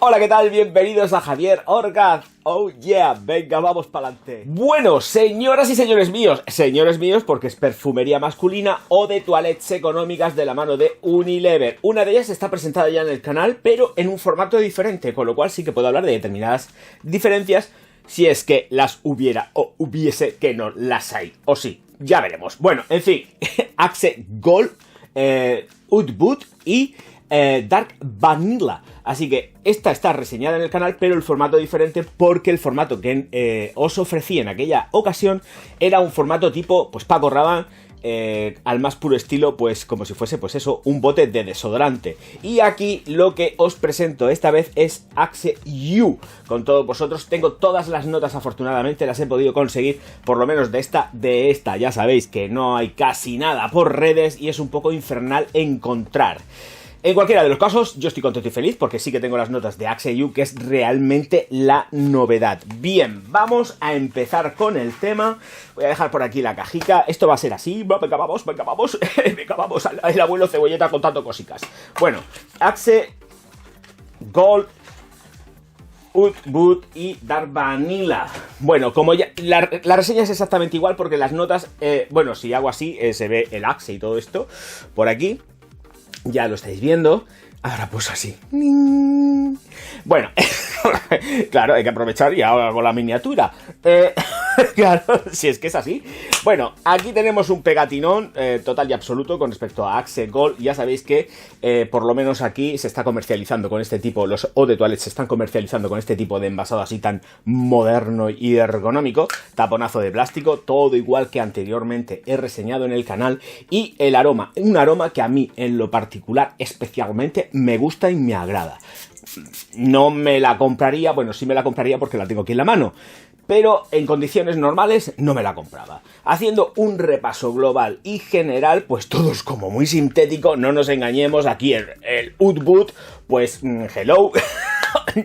Hola, ¿qué tal? Bienvenidos a Javier Orgaz. Oh yeah, venga, vamos para adelante. Bueno, señoras y señores míos porque es perfumería masculina o de toilettes económicas de la mano de Unilever. Una de ellas está presentada ya en el canal, pero en un formato diferente, con lo cual sí que puedo hablar de determinadas diferencias, si es que las hubiera o hubiese, que no las hay, o sí, ya veremos. Bueno, en fin, Axe Gold, Oud Boot y Dark Vanilla. Así que esta está reseñada en el canal, pero el formato diferente, porque el formato que os ofrecí en aquella ocasión era un formato tipo, pues Paco Rabanne, al más puro estilo, pues como si fuese, pues eso, un bote de desodorante. Y aquí lo que os presento esta vez es Axe You. Con todos vosotros tengo todas las notas, afortunadamente las he podido conseguir, por lo menos de esta, ya sabéis que no hay casi nada por redes y es un poco infernal encontrar. En cualquiera de los casos, yo estoy contento y feliz porque sí que tengo las notas de Axe You, que es realmente la novedad. Bien, vamos a empezar con el tema. Voy a dejar por aquí la cajica. Esto va a ser así. Venga, vamos. Venga, vamos. El abuelo Cebolleta contando cositas. Bueno, Axe Gold, Oud Boot y Dark Vanilla. Bueno, como ya la reseña es exactamente igual porque las notas, bueno, si hago así, se ve el Axe y todo esto por aquí. Ya lo estáis viendo. Ahora pues así. Bueno, claro, hay que aprovechar y ahora hago la miniatura. Claro, si es que es así. Bueno, aquí tenemos un pegatinón total y absoluto con respecto a Axe Gold. Ya sabéis que por lo menos aquí se está comercializando con este tipo, los eau de toilette se están comercializando con este tipo de envasado así tan moderno y ergonómico. Taponazo de plástico, todo igual que anteriormente he reseñado en el canal. Y el aroma, un aroma que a mí en lo particular especialmente me gusta y me agrada. No me la compraría, bueno, sí me la compraría porque la tengo aquí en la mano, pero en condiciones normales no me la compraba. Haciendo un repaso global y general, pues todo es como muy sintético, no nos engañemos, aquí el Oud Boot, pues hello,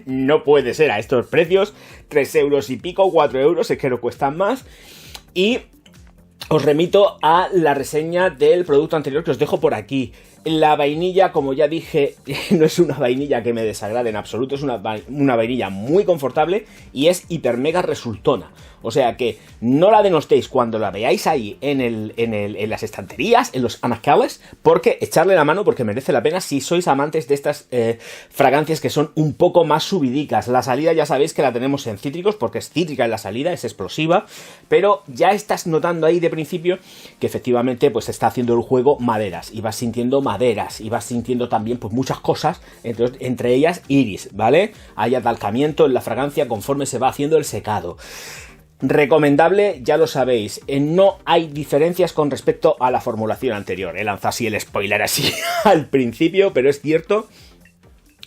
no puede ser a estos precios, 3 euros y pico, 4 euros, es que no cuestan más, y os remito a la reseña del producto anterior que os dejo por aquí. La vainilla, como ya dije, no es una vainilla que me desagrade en absoluto, es una vainilla muy confortable y es hiper mega resultona. O sea que no la denostéis cuando la veáis ahí en las estanterías, en los anaqueles, porque echarle la mano porque merece la pena si sois amantes de estas fragancias que son un poco más subidicas. La salida ya sabéis que la tenemos en cítricos porque es cítrica en la salida, es explosiva, pero ya estás notando ahí de principio que efectivamente pues está haciendo el juego maderas y vas sintiendo maderas y vas sintiendo también pues muchas cosas, entre ellas iris, ¿vale? Hay atalcamiento en la fragancia conforme se va haciendo el secado. Recomendable, ya lo sabéis, no hay diferencias con respecto a la formulación anterior. He lanzado así el spoiler así al principio, pero es cierto,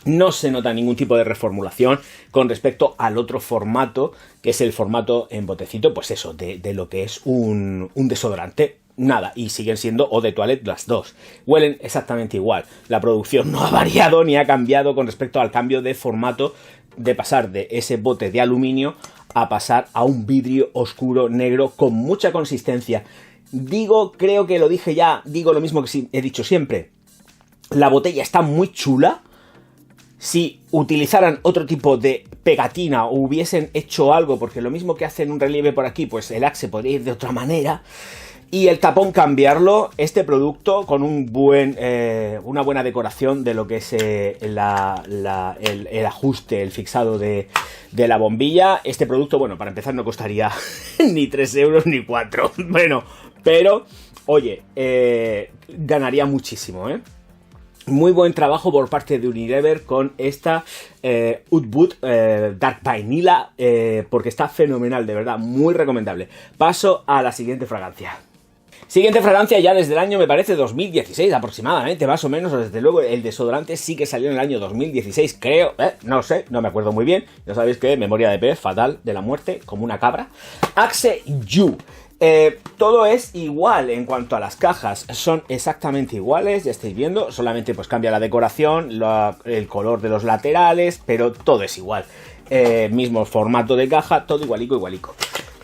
no se nota ningún tipo de reformulación con respecto al otro formato, que es el formato en botecito, pues eso, de lo que es un desodorante. Nada, y siguen siendo eau de toilette las dos. Huelen exactamente igual. La producción no ha variado ni ha cambiado con respecto al cambio de formato, de pasar de ese bote de aluminio a pasar a un vidrio oscuro negro con mucha consistencia. Creo que lo dije ya, digo lo mismo que he dicho siempre. La botella está muy chula. Si utilizaran otro tipo de pegatina o hubiesen hecho algo, porque lo mismo que hacen un relieve por aquí, pues el Axe podría ir de otra manera. Y el tapón cambiarlo, este producto con una buena decoración de lo que es el ajuste, el fixado de la bombilla. Este producto, bueno, para empezar no costaría ni 3 euros ni 4. Bueno, pero, oye, ganaría muchísimo, ¿eh? Muy buen trabajo por parte de Unilever con esta Oud Boot Dark Vanilla, porque está fenomenal, de verdad, muy recomendable. Paso a la siguiente fragancia. Siguiente fragancia ya desde el año, me parece, 2016 aproximadamente, más o menos, o desde luego el desodorante sí que salió en el año 2016, creo, no sé, no me acuerdo muy bien, ya sabéis que memoria de pez, fatal, de la muerte, como una cabra. Axe You. Todo es igual en cuanto a las cajas, son exactamente iguales, ya estáis viendo, solamente pues cambia la decoración, el color de los laterales, pero todo es igual. Mismo formato de caja, todo igualico.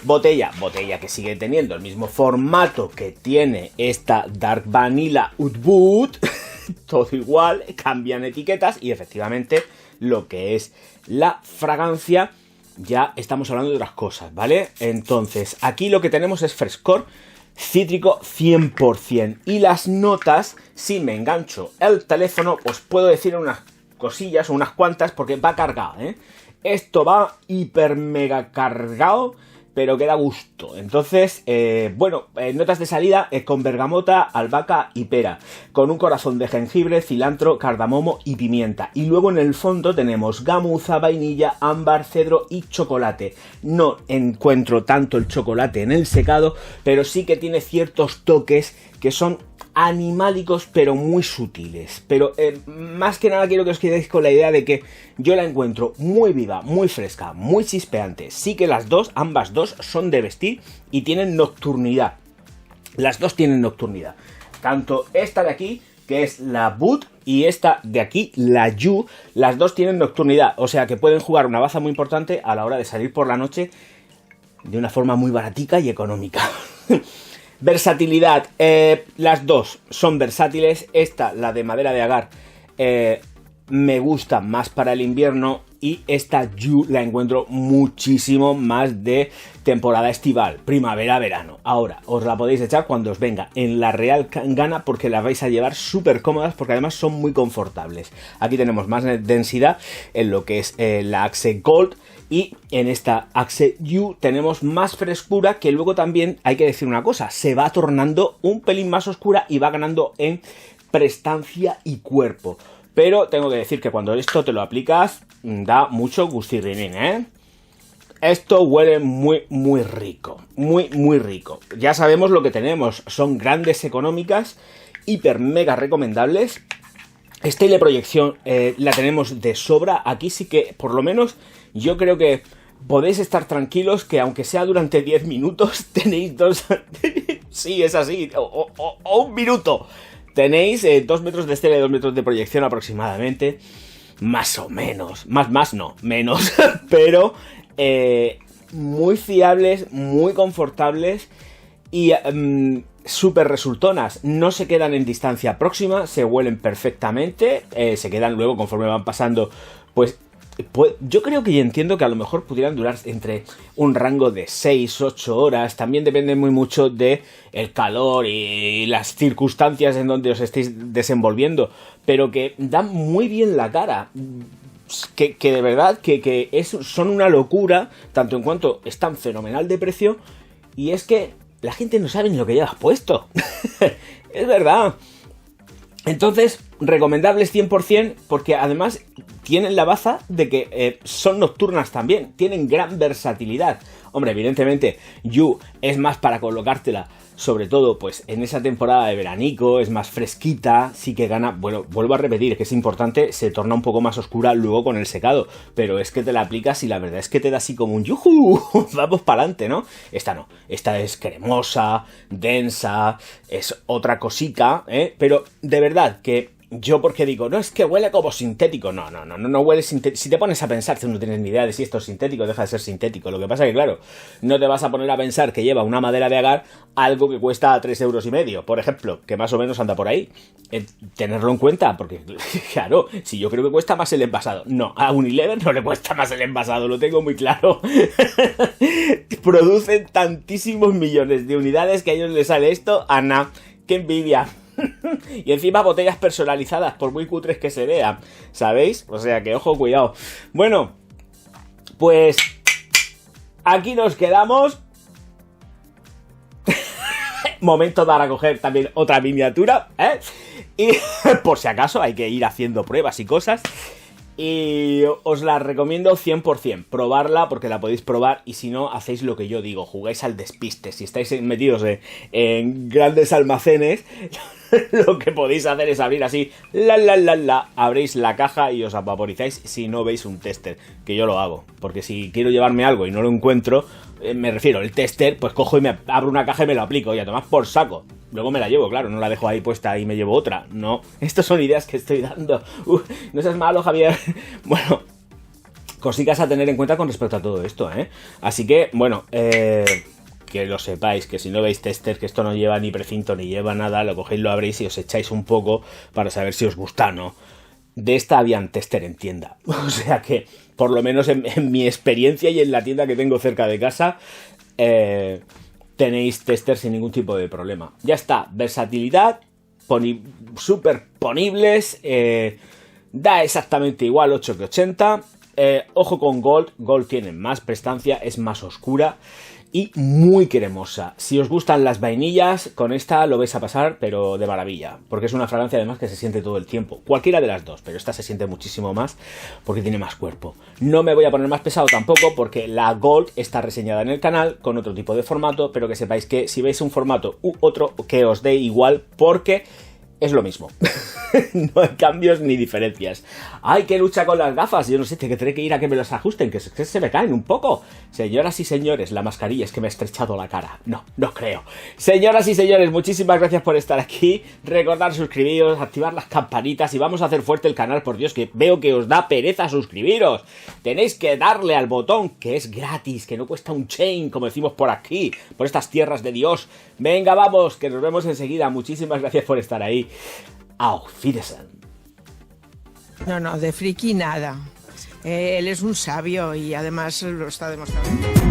Botella que sigue teniendo el mismo formato que tiene esta Dark Vanilla Oud Boot. todo igual, cambian etiquetas y efectivamente lo que es la fragancia ya estamos hablando de otras cosas, ¿vale? Entonces, aquí lo que tenemos es frescor cítrico 100%. Y las notas, si me engancho el teléfono, os puedo decir unas cosillas, unas cuantas, porque va cargado, ¿eh? Esto va hiper mega cargado, pero que da gusto. Entonces, notas de salida con bergamota, albahaca y pera, con un corazón de jengibre, cilantro, cardamomo y pimienta. Y luego en el fondo tenemos gamuza, vainilla, ámbar, cedro y chocolate. No encuentro tanto el chocolate en el secado, pero sí que tiene ciertos toques que son animálicos pero muy sutiles. Pero más que nada quiero que os quedéis con la idea de que yo la encuentro muy viva, muy fresca, muy chispeante. Sí que ambas dos son de vestir y tienen nocturnidad. Las dos tienen nocturnidad. Tanto esta de aquí, que es la Boot, y esta de aquí, la You, las dos tienen nocturnidad. O sea que pueden jugar una baza muy importante a la hora de salir por la noche de una forma muy baratica y económica. Versatilidad, las dos son versátiles. Esta, la de madera de agar, me gusta más para el invierno, y esta You la encuentro muchísimo más de temporada estival, primavera, verano. Ahora, os la podéis echar cuando os venga en la real gana, porque las vais a llevar súper cómodas, porque además son muy confortables. Aquí tenemos más densidad en lo que es la Axe Gold, y en esta Axe You tenemos más frescura, que luego también hay que decir una cosa, se va tornando un pelín más oscura y va ganando en prestancia y cuerpo. Pero tengo que decir que cuando esto te lo aplicas, da mucho gustirrinín, ¿eh? Esto huele muy, muy rico, muy, muy rico. Ya sabemos lo que tenemos, son grandes, económicas, hiper mega recomendables. Esta teleproyección la tenemos de sobra. Aquí sí que, por lo menos, yo creo que podéis estar tranquilos que aunque sea durante 10 minutos, tenéis dos... Sí, es así, o un minuto. Tenéis 2 metros de estela y 2 metros de proyección aproximadamente. Más o menos. Más no, menos. Pero muy fiables, muy confortables y súper resultonas. No se quedan en distancia próxima, se huelen perfectamente. Se quedan luego conforme van pasando, pues yo creo que y entiendo que a lo mejor pudieran durar entre un rango de 6-8 horas. También depende muy mucho de el calor y las circunstancias en donde os estéis desenvolviendo, pero que dan muy bien la cara. Que de verdad que son una locura, tanto en cuanto están fenomenal de precio, y es que la gente no sabe ni lo que llevas puesto. Es verdad. Entonces, recomendables 100%, porque además tienen la baza de que son nocturnas también, tienen gran versatilidad. Hombre, evidentemente, You es más para colocártela, sobre todo pues en esa temporada de veranico, es más fresquita, sí que gana. Bueno, vuelvo a repetir que es importante, se torna un poco más oscura luego con el secado, pero es que te la aplicas y la verdad es que te da así como un yujú, vamos para adelante, ¿no? Esta no, esta es cremosa, densa, es otra cosica, pero de verdad que yo, porque digo, no, es que huele como sintético. No huele sintético. Si te pones a pensar, tú no tienes ni idea de si esto es sintético, deja de ser sintético. Lo que pasa es que, claro, no te vas a poner a pensar que lleva una madera de agar algo que cuesta 3,5 €, por ejemplo, que más o menos anda por ahí. Tenerlo en cuenta, porque, claro, si yo creo que cuesta más el envasado. No, a Unilever no le cuesta más el envasado, lo tengo muy claro. Producen tantísimos millones de unidades que a ellos les sale esto, Ana, qué envidia. Y encima botellas personalizadas, por muy cutres que se vean, ¿sabéis? O sea que ojo, cuidado. Bueno, pues aquí nos quedamos. Momento para coger también otra miniatura, y por si acaso hay que ir haciendo pruebas y cosas. Y os la recomiendo 100%, probarla, porque la podéis probar, y si no, hacéis lo que yo digo, jugáis al despiste. Si estáis metidos en grandes almacenes, lo que podéis hacer es abrir así, abrís la caja y os vaporizáis si no veis un tester, que yo lo hago, porque si quiero llevarme algo y no lo encuentro, me refiero, el tester, pues cojo y me abro una caja y me lo aplico, y a tomar por saco. Luego me la llevo, claro, no la dejo ahí puesta y me llevo otra. No, estas son ideas que estoy dando. No seas malo, Javier. Bueno, cositas a tener en cuenta con respecto a todo esto, Así que, bueno, que lo sepáis, que si no veis tester, que esto no lleva ni precinto ni lleva nada, lo cogéis, lo abréis y os echáis un poco para saber si os gusta o no. De esta habían tester en tienda, o sea que por lo menos en mi experiencia y en la tienda que tengo cerca de casa, tenéis tester sin ningún tipo de problema. Ya está, versatilidad, súper ponibles, da exactamente igual 8 que 80. Ojo con Gold tiene más prestancia, es más oscura y muy cremosa. Si os gustan las vainillas, con esta lo vais a pasar, pero de maravilla, porque es una fragancia además que se siente todo el tiempo. Cualquiera de las dos, pero esta se siente muchísimo más porque tiene más cuerpo. No me voy a poner más pesado tampoco, porque la Gold está reseñada en el canal con otro tipo de formato, pero que sepáis que si veis un formato u otro, que os dé igual, porque es lo mismo. No hay cambios ni diferencias. ¡Ay, qué lucha con las gafas! Yo no sé, que tendré que ir a que me las ajusten, que se me caen un poco. Señoras y señores, la mascarilla es que me ha estrechado la cara. No, no creo. Señoras y señores, muchísimas gracias por estar aquí. Recordad suscribiros, activar las campanitas y vamos a hacer fuerte el canal, por Dios, que veo que os da pereza suscribiros. Tenéis que darle al botón, que es gratis, que no cuesta un chain, como decimos por aquí, por estas tierras de Dios. Venga, vamos, que nos vemos enseguida. Muchísimas gracias por estar ahí. Auf Wiedersehen. No, de friki nada. Él es un sabio y además lo está demostrando.